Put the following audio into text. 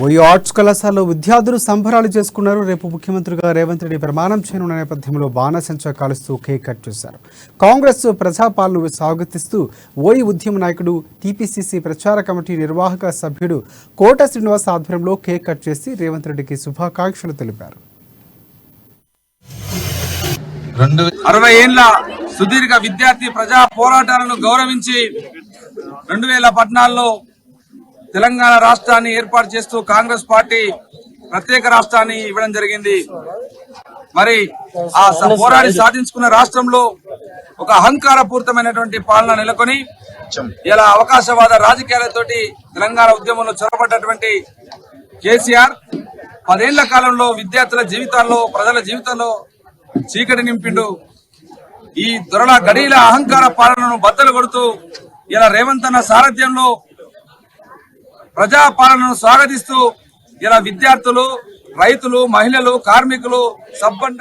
OU arts కళాశాలలో విద్యార్థులు సంబరాలు చేసుకున్నారు. రేపు ముఖ్యమంత్రిగా రేవంత్ రెడ్డి ప్రమాణం చేయనున్న నేపథ్యంలో బాణసంచా కాలుస్తూ కేక్ కట్ చేశారు. కాంగ్రెస్ ప్రజాపాలనను స్వాగతిస్తూ ఓయూ ఉద్యమ నాయకుడు టీపీసీసీ ప్రచార కమిటీ నిర్వాహక సభ్యుడు కోట శ్రీనివాస్ ఆధ్వర్యంలో కేక్ కట్ చేసి రేవంత్ రెడ్డికి శుభాకాంక్షలు తెలిపారు. 60 ఏళ్ల సుదీర్ఘ విద్యార్థి ప్రజా పోరాటాలను గౌరవించి 2014లో తెలంగాణ రాష్ట్రాన్ని ఏర్పాటు చేస్తూ కాంగ్రెస్ పార్టీ ప్రత్యేక రాష్ట్రాన్ని ఇవ్వడం జరిగింది. మరి ఆ పోరాడి సాధించుకున్న రాష్ట్రంలో ఒక అహంకారపూరితమైనటువంటి పాలన నెలకొని ఇలా అవకాశవాద రాజకీయాలతోటి తెలంగాణ ఉద్యమంలో చొరబడ్డటువంటి కేసీఆర్ 10 ఏళ్ల కాలంలో విద్యార్థుల జీవితాల్లో, ప్రజల జీవితాల్లో చీకటి నింపిండు. ఈ దొరల గడీల అహంకార పాలనను బద్దలు కొడుతూ ఇలా రేవంత్ అన్న సారథ్యంలో ప్రజా పాలనను స్వాగతిస్తూ ఇలా విద్యార్థులు, రైతులు, మహిళలు, కార్మికులు సబ్బండ